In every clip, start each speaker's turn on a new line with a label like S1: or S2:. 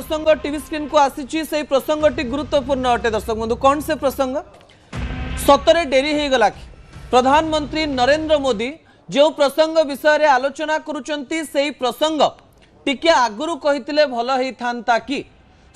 S1: प्रसंग TV screen को आसी से प्रसंगटी गुरुत्वपूर्ण अटे दर्शक बंधु कौन से प्रसंग सतरे डेरी हो गला कि प्रधानमंत्री नरेंद्र मोदी जो प्रसंग विषय आलोचना करुचंती से प्रसंग टिके आगुरु कहिथिले भल होइथांता कि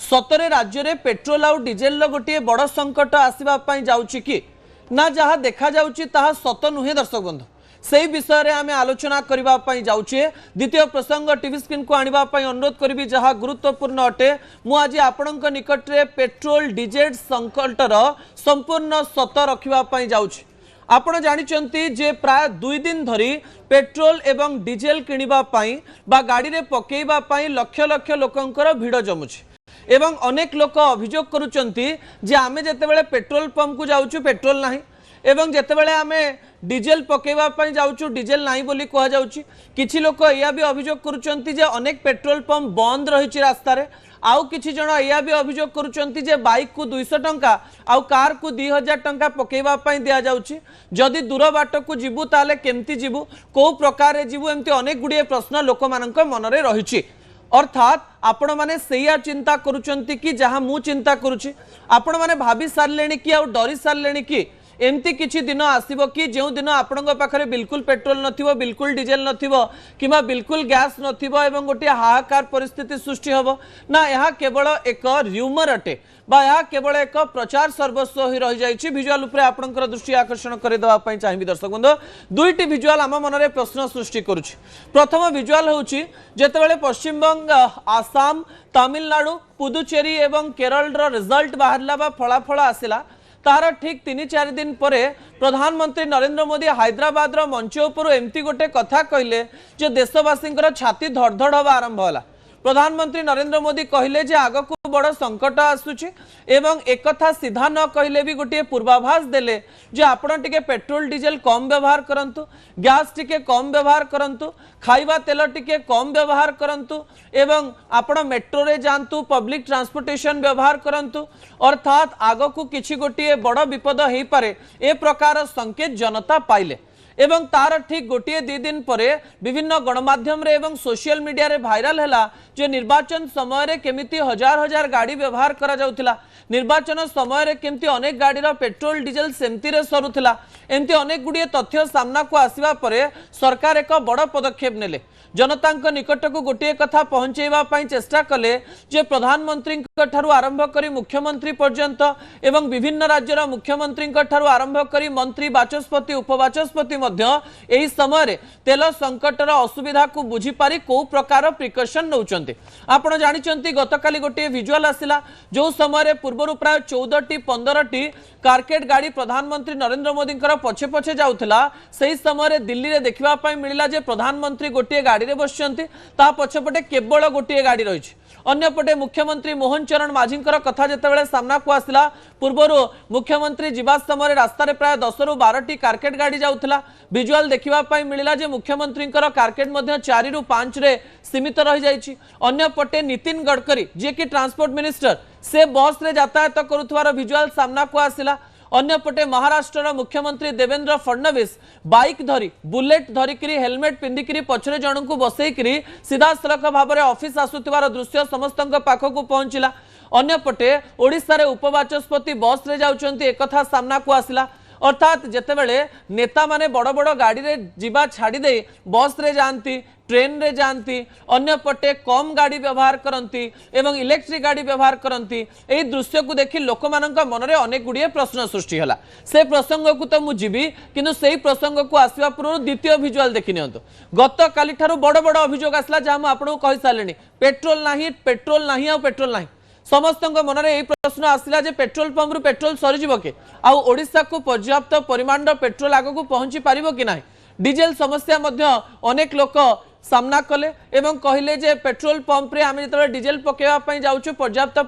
S1: सतरे राज्य में पेट्रोल आउ डीजेल गोटे बड़ संकट आसवा जाउची कि ना जहाँ देखा जाउची ताहा सत नुहे दर्शक बंधु से विषय में आम आलोचना करने जाऊे द्वितीय प्रसंग टीवी स्क्रीन को आने अनुरोध करी जहाँ गुरुत्वपूर्ण अटे मु आज आपण निकट में पेट्रोल डीजेल संकटर संपूर्ण सत रखापी जाऊँगी आपण जानी जे प्राय 2 दिन धरी पेट्रोल एवं डीजेल किणवाई गाड़ी में पकईवाई लक्ष लक्ष लोकंकर भिड़ जमुची एवं अनेक लोक अभियोग करुचंती जे आमे जेतेबेले पेट्रोल पंप को जाउछु पेट्रोल नाही एवं जेतेबेले आमे डीजेल पकेवा पई जाउछु डीजेल नाही बोली कहा जाउछि किछि लोक या भी अभियोग करुचंती जे अनेक पेट्रोल पंप बंद रहिछि रास्ता रे आउ किछि जण या भी अभियोग करुचंती जे बाइक को 200 टंका आउ कार को 2000 टंका पकेवा पई दिया जाउछि जदि दूर बाट को जीवु ताले केमती जीवु को प्रकार रे जीवु एमती अनेक गुडिये प्रश्न लोक मानक मन रे रहिछि अर्थात आपण माने सेया चिंता करुचंती कि जहाँ मु चिंता करुछि आपण माने भाभी सारलेनी कि आउ डरी सारलेनी कि एमती किछि दिन आसीबो कि जो दिन आपणक पाखरे बिल्कुल पेट्रोल नथिबो बिल्कुल डीजेल नथिबो किमा बिल्कुल गैस नथिबो एवं गोटे हाहाकार परिस्थिति सृष्टि हबो ना यह केवल एक र्यूमर अटे बा यह केवल एक प्रचार सर्वस्व हो रही जाइछि विजुअल उपरे आपणकर दृष्टि आकर्षण करे देबा पई चाहिबी दर्शक बंधु दुईटी विजुअल आम मनरे प्रश्न सृष्टि करूछि प्रथम विजुअल होउछि जेतेबेले पश्चिम बंग आसाम तमिलनाडु पुदुचेरी एवं केरल रो रिजल्ट बाहरला बा फलाफल आसिला तार ठीक 3-4 दिन पर प्रधानमंत्री नरेंद्र मोदी हैदराबाद रो मंच उपर एमती गोटे कथा कहले जो देशवासी छाती धड़धड़ हवा आरंभ होला प्रधानमंत्री नरेंद्र मोदी कहले जे आग को बड़ संकट आसुची एवं एक कथा सीधा न कहले भी गोटे पूर्वाभास देले जे आपण टिके पेट्रोल डीजेल कम व्यवहार करंतु गैस टिके कम व्यवहार करंतु खाइबा तेल टिके कम व्यवहार करंतु एवं आपण मेट्रो रे जानतु पब्लिक ट्रांसपोर्टेशन व्यवहार करंतु अर्थात आग को किछि गोटे बड़ विपद हेई पारे ए प्रकार संकेत जनता पाइले एवं तार ठीक गोटे 2 दिन पर विभिन्न गणमाध्यम रे एवं सोशल मीडिया रे भाइराल हैला जे निर्वाचन समय रे केमिति हजार हजार गाड़ी व्यवहार करा जाउथिला निर्वाचन समय रे केमिति अनेक गाड़ी रो पेट्रोल डीजेल सेमती रे सरुथिला एमती अनेक गुडिये तथ्य सामना को आसीबा परे सरकार एक बड़ पदक्षेप नेले जनता निकट को गोटे कथा पहुंचेवा पई चेष्टा कले जे प्रधानमंत्री ठारू आरंभ करी मुख्यमंत्री पर्यंत एवं विभिन्न राज्यर मुख्यमंत्री ठारू आरंभ करी मंत्री बाचस्पति उपबाचस्पति मध्य एही समय रे तेल संकटर असुविधा को बुझी पारी को प्रकार प्रिकॉशन नउचंती आपण जानिचंती गतकाली गोटे विजुअल आसिला जो समय रे पूर्वरु प्राय 14-15 कारकेट गाड़ी प्रधानमंत्री नरेंद्र मोदी पछे पछे जाउथला सही समय रे दिल्ली रे देखिबा पई मिलिला जे प्रधानमंत्री गोटे गाड़ी रे बसचंती ता पछपटे केवल गोटे गाड़ी रहिछि अन्यपटे मुख्यमंत्री मोहन चरण माझींकर कथा जेतेबेले सामना को आसिला पूर्वरु मुख्यमंत्री जीवा समय रास्ता रे प्राय 10-12 कारकेट गाड़ी जाउथला विजुअल देखिबा पई मिलिला जे मुख्यमंत्रींकर कारकेट मध्ये 4-5 रे सीमित रहि जाइछि अन्यपटे नितिन गडकरी जे कि ट्रांसपोर्ट मिनिस्टर से बस रे यातायात करुथवार विजुअल सामना को आसिला अन्यपटे महाराष्ट्र मुख्यमंत्री देवेंद्र फडणवीस बाइक धरी बुलेट धरिकी हेलमेट पिंधिकी पछरे जन को बसईकरी सीधा सड़क भाव में ऑफिस आसुथिबार दृश्य समस्त पाखक पहुंचला अन्यपटे ओडिशा रे उपबाचस्पति बस रे जाउचंती एकथा सामना को आसिला अर्थात जेतेबेले नेता माने बड़ बड़ गाड़ी रे जीवा छाड़ी दे बस रे जानती ट्रेन रे जानती अन्यपटे कम गाड़ी व्यवहार करती एवं इलेक्ट्रिक गाड़ी व्यवहार करती एही दृश्य को देखि लोक मानक मन रे अनेक गुडिये प्रश्न सृष्टि होला से प्रसंग को तो मु जीवी किंतु सेही प्रसंग को आसीबा पूर्व द्वितीय विजुअल देखि नियंतु गत काली ठारू बड़ बड़ अभियोग आसला जहाँ मु आपनको कहि सारलेनी पेट्रोल नाही आ पेट्रोल नाही समस्त मन में यही प्रश्न आसला जे पेट्रोल पंप रु पेट्रोल सरीजिबो के आउ ओडिशा को पर्याप्त परिमाण पेट्रोल आग को पहुंची पारिबो कि नाही डीजेल समस्या मध्य अनेक लोक सामना कले एवं कहले जे पेट्रोल पंप रे आमे जतबे डीजेल पकेवा पई जाउछु पर्याप्त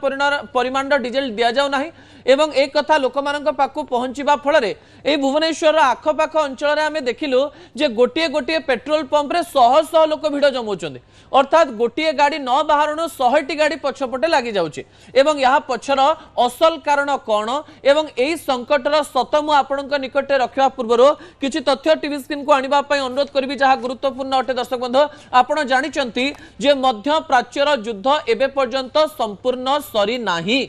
S1: परिमाण डीजेल दिया जाउ नाही एवं एक कथा लोक मानक पाखु पहुंचीबा फल रे ए भुवनेश्वर आखपाख अंचल रे आमे देखिलु जे गोटे गोटे पेट्रोल पंप रे शह शह लोक भिड़ जमौचंदी अर्थात गोटे गाड़ी न बाहरणु 100टी गाड़ी पछपटे लागि जाउछि एवं यहा पछर असल कारण कोन एवं एई संकटर सत मु आपनक निकटे रखिबा पूर्वरो किछि तथ्य टीवी स्क्रीन को आनिबा पई अनुरोध करबी जहा गुरुत्वपूर्ण अटे दर्शक बंधु आपण जानिचंती जे मध्य प्राच्यर युद्ध एबे पर्यंत संपूर्ण सरी नाही।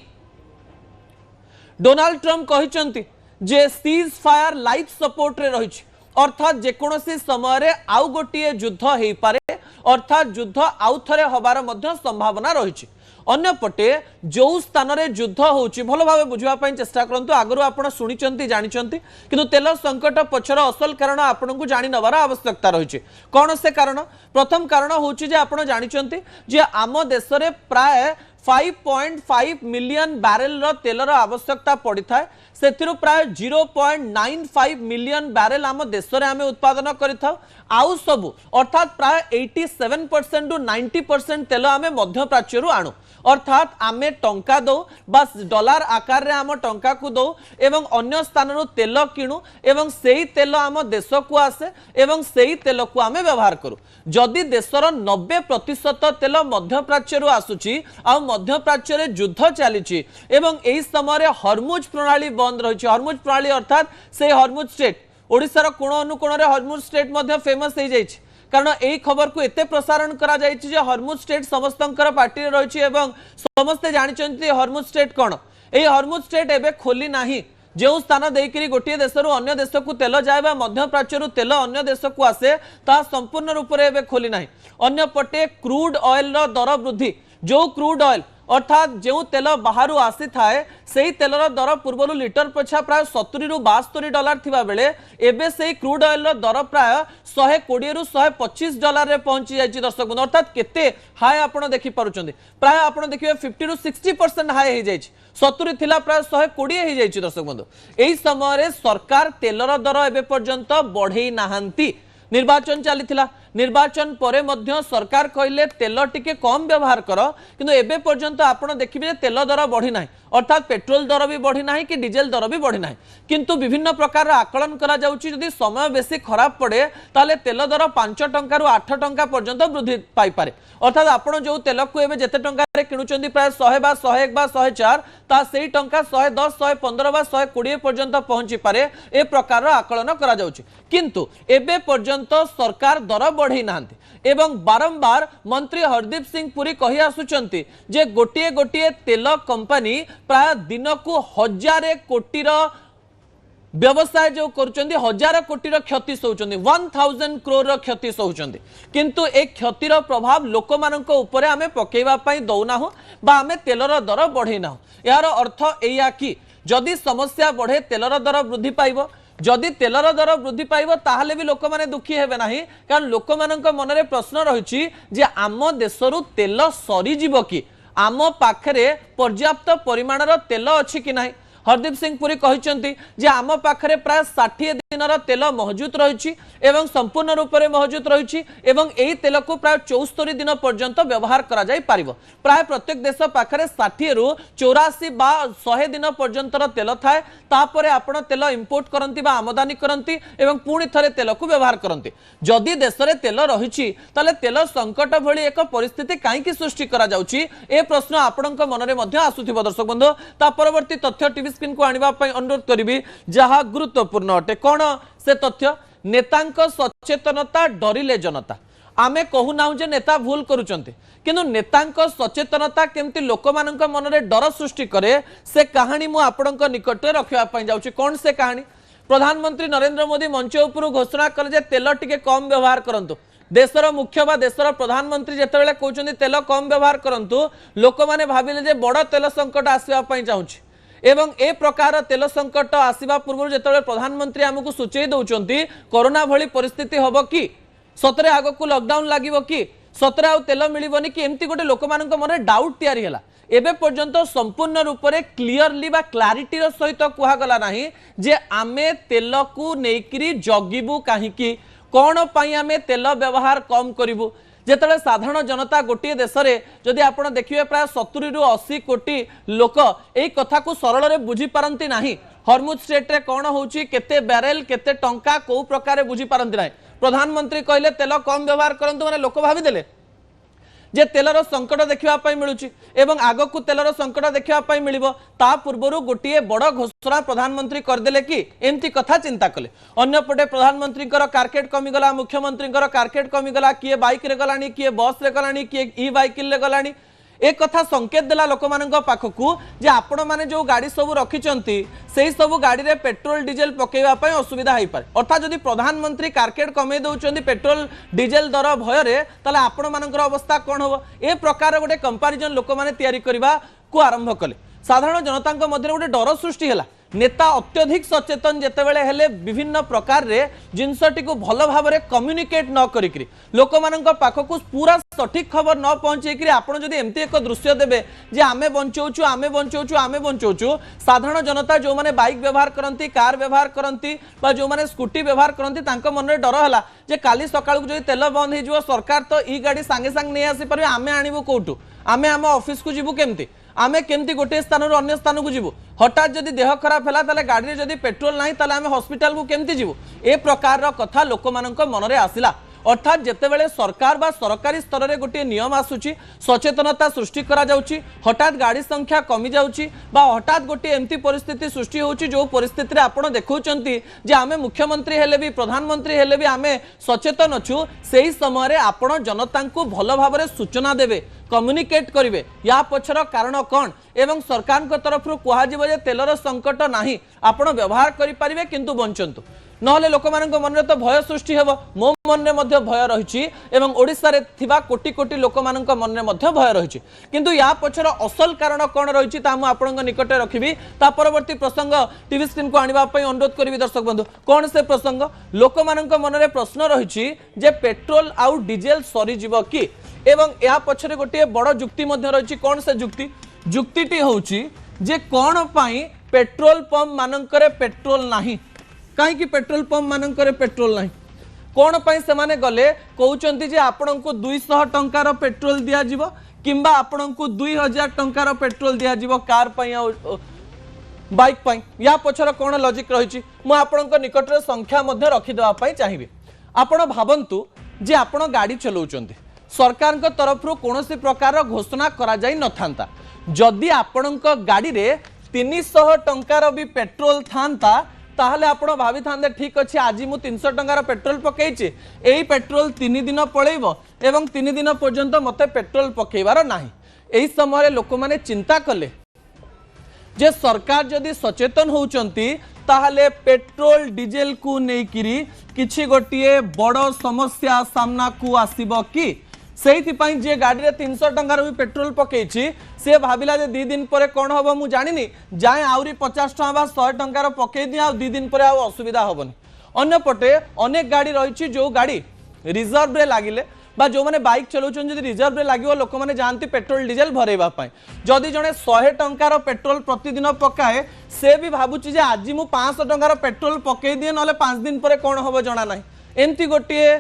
S1: डोनाल्ड ट्रम्प कहिचंती जे सीज फायर लाइफ सपोर्ट रे रही, अर्थात जेकोसी समय आउ गोटे युद्ध हो पारे, अर्थात युद्ध आउ थे हबार संभावना रही। अन्यपटे जो स्थान रे युद्ध होउची भल भाव बुझापी चेष्टा करंतु। आगु आपण शुणी जानी किंतु तेल संकट पछर असल कारण आपण को जानी नवार आवश्यकता रही। कौन से कारण? प्रथम कारण होउची जे आपण जानी जे आम देश रे प्राय 5.5 मिलियन बैरेल रो तेलर आवश्यकता पड़ी थाए, से प्राय 0.95 मिलियन बैरेल आम देश में आम उत्पादन करिथाउ। आउ सबु अर्थात प्राय 87% टू 90% तेल आम मध्य प्राच्यरू आणु, अर्थात आमे टंका दो बस डॉलर आकार रे आम टंका को दो एवं अन्य स्थान तेल किणु एवं सेही तेल आम देश को आसे एवं सेही तेल को आमे व्यवहार करू। जदि देशर 90% तेल मध्य प्राच्यरू आसुची आ मध्य प्राच्य रे युद्ध चली एवं एही समय हरमुज प्रणाली बंद रही। हरमुज प्रणाली अर्थात से हरमुज स्टेट ओडिशार कोण अनुकोण रे हरमुज स्टेट मध्य फेमस हो जाइछि, कारण यही खबर को एते प्रसारण करा जाइछि जे हरमुज स्टेट समस्तंकर पार्टी रही एवं समस्ते जानिचंती हरमुज स्टेट कौन। यही हरमुज स्टेट एबे खोली नाही, जो स्थान देकरी गोटे देश अन्य देश को तेल जाए मध्य प्राच्यर तेल अन्य देश को आसे ता संपूर्ण रूप से खोली नाही। अन्यपटे क्रूड ऑयल दर वृद्धि, जो क्रूड ऑयल अर्थात जो तेल बाहर आसी थाए से तेलर दर पूर्व लिटर पछा प्राय 70 रु 72 डॉलर थिबा बेले एबे से क्रूड ऑयल दर प्राय 120 रु 125 डॉलर रे पहुंची जाइछि। दर्शक बंधु अर्थात केते हाई आपण देखि पारुचंदी, प्राय आपण देखिबे 50 रु 60% हाई हो जाइछि, 70 थिला प्राय 120 हो जाइछि। दर्शक बंधु एही समय रे सरकार तेलर दर एबे पर्यंत बढ़ेई नाहंती। निर्वाचन चली, निर्वाचन परे मध्य सरकार कहले तेल टिके कम व्यवहार कर, किंतु एबे पर्यंत आपण देखिबे तेल दर बढ़ी नाही, अर्थात पेट्रोल दर भी बढ़ी नाही कि डीजेल दर भी बढ़ी नाही, किंतु विभिन्न प्रकार आकलन करा जाउची। यदि समय बेसी खराब पड़े ताले तेल दर 5 टंका रु 8 टंका पर्यंत वृद्धि पाई पारे। अर्थात आपण जो तेल को एबे जेते टंका रे किनुचंदी प्राय 100 बा 101 बा 104 ता सेही टंका 110 115 बा 120 पर्यंत पहुंची पारे, ए प्रकार आकलन करा जाउची। किंतु एबे पर्यंत सरकार दर बढ़ी नांती एवं बारंबार मंत्री हरदीप सिंह पुरी कहि आसुचंती जे गोटिए गोटिए तेल कंपनी प्राय दिन को 1000 कोटी व्यवसाय जो करुचंदी 1000 कोटी क्षति सहउचंदी, 1000 करोड़ क्षति सहउचंदी, किंतु एक क्षतिर प्रभाव लोक मानक ऊपर आमे पकेइबा पई दउना हो बा आमे तेलर दर बढ़ेना हो। यार अर्थ एया कि जदि समस्या बढ़े तेलर दर वृद्धि पाइबो, जदि तेलर दर वृद्धि पाइबो ताहले भी लोक माने दुखी हेबे नाही, कारण लोक मानक मन रे प्रश्न रहिछि जे आम देशरु तेल सरी जीवो कि, आम पाखरे पर्याप्त परिमाणर तेल अछि कि नाही। हरदीप सिंह पुरी कहिसंती जे आम पाखरे प्राय 60 दिनर तेल मौजूद रही एवं संपूर्ण रूप से मौजूद रही एवं एही तेल को प्राय 74 दिन पर्यंत व्यवहार करा जाई पारिबो। प्राय प्रत्येक देश पाखरे 60 रु 84 बा 100 दिन पर्यंत तेल थाए, तापरे आपण तेल इंपोर्ट करंती बा आमदानी करंती एवं पुणी थरे तेल को व्यवहार करंती। जदि देश रे तेल रहिछि ताले तेल संकट भली एक परिस्थिति काईकि सृष्टि करा जाउछि, ए प्रश्न आपणक मन रे मध्य आसुथिबो। दर्शक बंधु ता परवर्ती तथ्य टीवी स्क्रीन को आनिबा पई अनुरोध करिवि जहा गुरुत्वपूर्ण अटे। कोन से तथ्य? नेतांक सचेतनता डरिले जनता। आमे कहूना जे नेता भूल करुचंती, किंतु नेतांक सचेतनता केमती लोक मानक मन रे डर सृष्टि करे से कहानी मु आपणक निकट रखिबा पई जाउछि। कोन से कहानी? प्रधानमंत्री नरेंद्र मोदी मंच उपर घोषणा कले जे तेल टिके कम व्यवहार करंतु। देशर मुख्य बा देशर प्रधानमंत्री जेतेबेले कहउचंती तेल कम व्यवहार करंतु, लोक माने भाबिले जे बड़ तेल संकट आसीबा पई जाउछि एवं ए प्रकार तेल संकट आसीबा पूर्व जेतेबेले प्रधानमंत्री आमको सूचई दउचंती कोरोना भली परिस्थिति होबो कि, सतरे आगो को लॉकडाउन लागिबो कि, सतरे आ तेल मिलिबोनी कि, एमती गोटे लोक मानक मन डाउट तयारी हैला। एबे पर्यंत संपूर्ण रूप से क्लियरली बा क्लारिटी रो सहित कुहागला नाही जे आमे तेल को नेकरी जगिबु काहीकि, कोन पई आमे तेल व्यवहार कम करिबु। जेतेबेले साधारण जनता गोटे देश में जदि आपण देखिए प्राय 70 रु 80 कोटी लोक एई कथा को सरल रे बुझी पारंती नाही। हरमुज स्टेट रे कोन होउची, केते बैरेल केते टंका को प्रकार बुझी पारंती नाही। प्रधानमंत्री कहले तेल कम व्यवहार करंतु माने लोक भाबी देले जे तेलर संकट देखा मिलूँ एवं आगक तेलर संकट देखा मिल ता पूर्व गोटे बड़ घोषणा प्रधानमंत्री करदे कि एमती कथा चिंता कले अंपटे प्रधानमंत्री कारकेट कमीगला मुख्यमंत्री कारकेट कमीगला किए बाइक रे गलानी किए बस रे गलानी किए ई बाइकिल रे गलानी एक कथा संकेत देला लोक मानक पाखकू जे आपण माने जो गाड़ी सब रखिचंती सेही सब गाड़ी रे पेट्रोल डीजेल पकेवा पय असुविधा होई पारे अर्थात जदि प्रधानमंत्री कारकेट कमे दउचंदी पेट्रोल डीजेल दर भय रे ताले आपण मानकर अवस्था कोन होबो ए प्रकार गोटे कंपैरिजन लोक माने तयारी करबा को आरंभ कले साधारण जनता मध्य गोटे डर सृष्टि है नेता अत्यधिक सचेतन जितेबाला हेले विभिन्न प्रकार रे जिनसटी को भल भाव में कम्युनिकेट न करी लोक मानक पाखकू पूरा सठिक खबर न पहुँचे आपड़ जदि एमती एक दृश्य देवे जे आमे बंचौचु आमे बंचौचु आमे बंचौचु साधारण जनता जो माने बाइक व्यवहार करती कार व्यवहार करती जो माने स्कूटी व्यवहार करती तांको मन में डर है जे काली सकाळ को जदि तेल बंद हो सरकार तो ई गाड़ी सांगे सांगे नहीं आसी पारे आमे आनिबु कोठू आमे आम ऑफिस को जीवु केमती आमे केमती गोटे स्थान अन्य स्थान को जीवु हठात जदि देह खराब है ताले गाड़ी रे जदि पेट्रोल नहीं ताले आमे हॉस्पिटल को केमती जीवु ए प्रकार कथा लोक मानक मन में आसिला अर्थात जितेबाला सरकार बा सरकारी स्तर में गोटे नियम आसूची सचेतनता सृष्टि करा जाउची हठात गाड़ी संख्या कमी जाउची बा हठात गोटे एमती परिस्थिति सृष्टि होउची जो परिस्थिति रे आपण देखौचंती जे आमे मुख्यमंत्री हेले भी प्रधानमंत्री हेले भी आमे सचेतन अछु सेही समय रे आपण जनता को भल भाव में सूचना देबे कम्युनिकेट करिवे या पछर कारण कौन एवं सरकार को तरफ कहुब तेलर संकट नहीं आपण व्यवहार करें किंतु बंचंतु नहले लोक मान मन में तो भय सृष्टि हेब मो मन में भय रही ओडिशा रे थिबा कोटी कोटी लोक मान मन में भय रही किंतु या पछर असल कारण कौन रही आपण निकट रखी ता परवर्ती प्रसंग टीवी स्क्रीन को आनिबा पई अनुरोध करी दर्शक बंधु कौन से प्रसंग लोक मान मन में प्रश्न रही जे पेट्रोल आउ डीजेल सरी जीव कि एवं या पछरे गोटे बड़ जुक्ति रही कौन से जुक्ति जुक्तिटी होउची जे कौन पाई पेट्रोल पंप मानकरे पेट्रोल नहीं कहीं पेट्रोल पंप मानकरे पेट्रोल नहीं कौन पाई से माने गले कहउचंती जे आपण को 200 टंकार पेट्रोल दिया जीवो किंबा आपण को 2000 टंकार पेट्रोल दिया जीवो कार पाई बाइक पाई या पछर कौन लॉजिक रही मु आपण निकट संख्या मध्य रखिदेवा पाई चाहिए आपण भावंतु जे आपण गाड़ी चलाउचंती सरकार को तरफ कौन प्रकार घोषणा करा जाई न थांता जदि आपण गाड़ी रे 300 टंकार भी पेट्रोल थांता ताहले आपण भावी थांदे ठीक अच्छे आज मु 300 टंकार पेट्रोल पकईचे एई पेट्रोल 3 दिन पळेइबो एवं 3 दिन पर्यंत मते पेट्रोल पकेइबार नाही एई समय लोक माने चिंता कले जे सरकार जदि सचेतन होउचंती ताहले पेट्रोल डीजेल को नेकिरी किछि गोटिए बड़ समस्या सामना को आसीबो कि से जे गाड़ी रे 300 टंकार भी पेट्रोल पकईची से भाविला जे 2 दिन पर कौन हम मु जानिनी जाए आउरी 50 टंका बा 100 टंकार पकई दिया 2 दिन पर असुविधा होबनी अन्य पटे अनेक गाड़ी रही जो गाड़ी रिजर्व रे लागिले बा जो माने बाइक चलाउछन जदि रिजर्व रे लागिवो लोक माने जानती पेट्रोल डीजेल भरेबा पाए जदि जने 100 टंकार पेट्रोल प्रतिदिन पकाए से भी भाबुची जे आज मु 500 टंकार पेट्रोल पकई दिए नले 5 दिन पर कौन होबो जणा नाही एमती गोटिए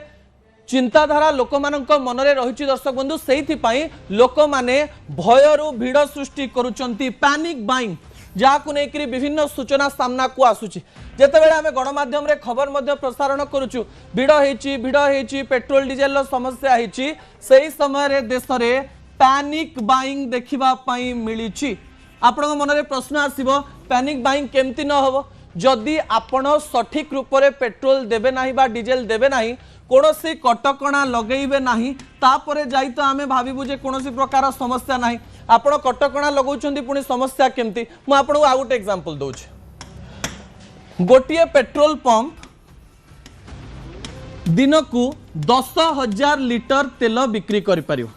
S1: चिंताधारा लोक मानक मन में रही दर्शक बंधु से लोक मैंने भयरू भिड़ सृष्टि करुचंती पैनिक बाइंग जहां लेकर विभिन्न सूचना सामना को आसूची जितेबाला आम गणमाध्यम रे खबर प्रसारण करुचु भिड़ होती पेट्रोल डीजेल समस्या होती से समय देश में पैनिक बाइंग देखा मिली आपण मन में प्रश्न आसब पैनिक बाइंग केमती न हो जदि आपण सठिक रूप से पेट्रोल देवे ना बा डीजेल देवे ना कौन सी कटकणा लगेबे नहीं तापरे जाई तो आमे भाविबु जे कौन प्रकार समस्या नहीं आपण कटकणा लगौछंती पुणी समस्या केमती मु आपन आ गोटे एग्जांपल दउछि गोटिए पेट्रोल पंप दिन को 10,000 लिटर तेल बिक्री करि परियो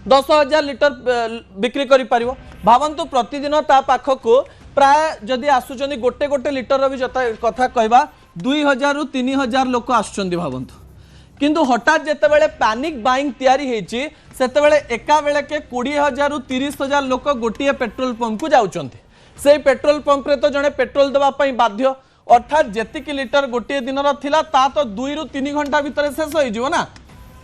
S1: 10,000 लिटर बिक्री करि परियो भावंतु प्रतिदिन ता पाख को प्राय जदि आसुचंदी गोटे गोटे लिटर भी कथा कहबा 2,000 रु 3,000 लोक आसुचंदी भावंतु किंतु हठात जेतेबेले पैनिक बाइंग तैयारी हेची सेतेबेले एका बेले के 20,000 रु 30,000 लोक गोटिए पेट्रोल पंप को जाउचंती से पेट्रोल पंप रे तो जने पेट्रोल देबा पई बाध्य अर्थात जेतिक लिटर गोटे दिन थिला ता तो 2 रु 3 घंटा भीतर शेष हो जीवो ना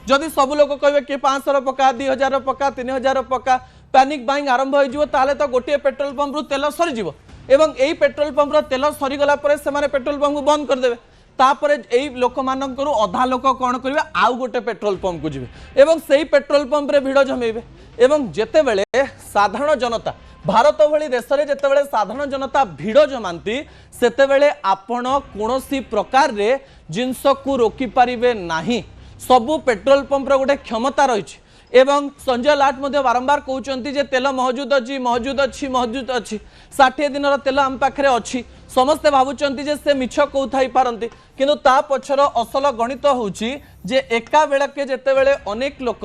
S1: जदि सब लोग कहबे कि 500 पका 2,000 पका 3,000 पका पैनिक बाइंग आरंभ हो जीवो ताले तो गोटे पेट्रोल पंप रु तेल सरी जीवो एवं एई पेट्रोल पंप रो तेल सरी गला परे से माने पेट्रोल पंप को बंद कर देबे तापर एई लोक मानकर अधा लोक कौन करेंगे आउ गोटे पेट्रोल पंप को जीवे एवं सही पेट्रोल पंप रे भिड़ जमेबे एवं जेते बेले साधारण जनता भारत भली देश में जितेबाला साधारण जनता भिड़ जमाती सेतेबेले आपण कौनसी प्रकार रे जिनस को रोकी पारिबे नाही। सबु पेट्रोल पंपर गोटे क्षमता रही एवं संजय लाट बारंबार कहते जे तेल मौजूद अच्छी मौजूद अच्छी मौजूद अच्छी 60 दिन तेल आम पाखे अच्छी समस्ते भावुंट जे से मिछ कौथाई पारती किंतु ता पछर असल गणित होउची जे एका बेलके जेतेबेले अनेक लोक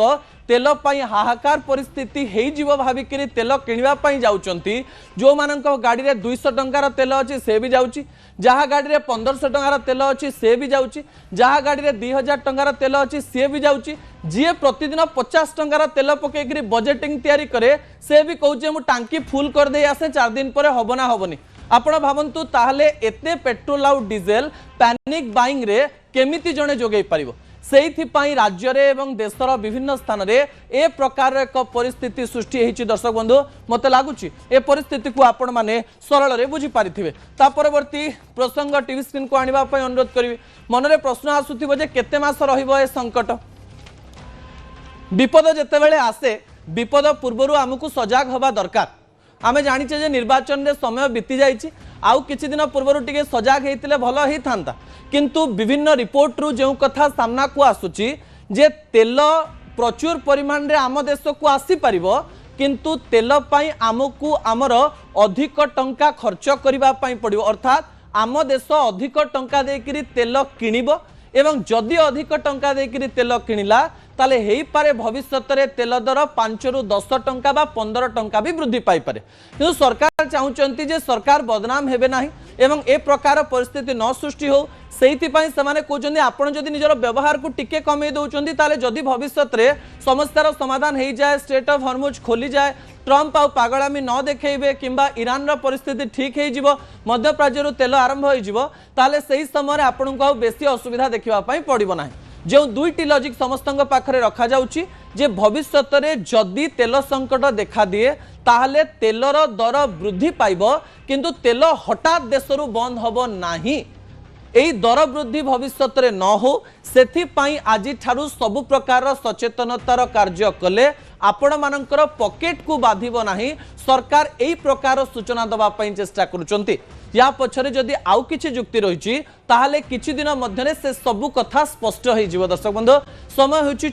S1: तेल पाई हाहाकार परिस्थिति हो भाविकी तेल किणवाई जाऊँगी जो मान गाड़ी में 200 टंकार तेल अच्छी से भी जाऊँगी जहाँ गाड़ी में 1500 टंकार तेल अच्छी से भी जाऊँगी जहाँ गाड़ी में 2000 टंकार तेल अच्छी सी भी जाऊँगी जी प्रतिदिन 50 टंकार तेल पकईकि बजेटिंग तैयारी करे से भी कहूँ मु टांकी फुल कर दे आसे 4 दिन पर हम ना हेनी आपण भावतु ताहले एते पेट्रोल आउ डीजेल पैनिक बाइंग रे केमिति जणे जोगै पारिबो सेइथिपाई राज्य रे एवं देशर विभिन्न स्थान रे ए प्रकार एक परिस्थिति सृष्टि हेछि। दर्शक बंधु मते लागुछि ए परिस्थिति को आपण माने सरल रे बुझी पारिथिबे। ता परवर्ती प्रसंग टीवी स्क्रीन को आनिबा पई अनुरोध करिवि। मनरे प्रश्न आसुथिबो जे केते मास रहिबो ए संकट विपद जेतेबेले आसे विपद पूर्वरु आमकु सजाग हवा दरकार। आमे जानिचे जे निर्वाचन रे समय बीती जाइछि आउ किछि दिन पूर्वरु टिके सजाग हेतिले भलो ही थांता किंतु विभिन्न रिपोर्ट रु जो कथा सामना को आसुछि जे तेल प्रचुर परिमाण रे आम देश को आसी परिबो किंतु तेल पाई आमकु आमर अधिक टंका खर्च करिबा पाई पड़िबो अर्थात आम देश अधिक टंका देकिरि तेल किनिबो एवं जदि अधिक टंका देकिरि तेल किनिला ताले हेई पारे भविष्यत रे तेल दर 5 रु 10 टंका बा 15 टंका भी वृद्धि पाई पारे किंतु सरकार चाहूचंती जे सरकार बदनाम हेबे नाही एवं ए प्रकार परिस्थिति न सृष्टि हो सेइथिपाई समाने कहउचंदी आपण जदि निजर व्यवहार को टिके कमे दउचंदी ताले जदि भविष्यत रे समस्यार समाधान हेई जाए स्ट्रेट ऑफ हॉर्मुज खोली जाए ट्रंप आउ पागलामी न देखेबे किंबा ईरान रो परिस्थिति ठीक हेई जिवो मध्य प्राच्यरु तेल आरंभ होई जिवो ताले सेही समय आपनको आउ बेसी असुविधा देखिबा पई पड़िबो नाही। जो दुईटी लॉजिक समस्त पाखरे रखा जाउची जे भविष्यत रे जदि तेल संकट देखा दिए ताहले तेलर दर वृद्धि पाइबो किंतु तेल हठात देशरु बंद हबो नाही। एई दर वृद्धि भविष्यत रे न हो सेथिपाई आज ठारू सबु प्रकार सचेतनतार कार्य कले आपण मानकर पॉकेट को बाधिबो नाही। सरकार एई प्रकार सूचना दबा पई चेष्टा करूचंती या पछरे जदि आउ किछि जुक्ति रहिछि ताहले किछि दिन मध्यरे से सबु कथा स्पष्ट होई जिवो। दर्शक बंधु समय होछि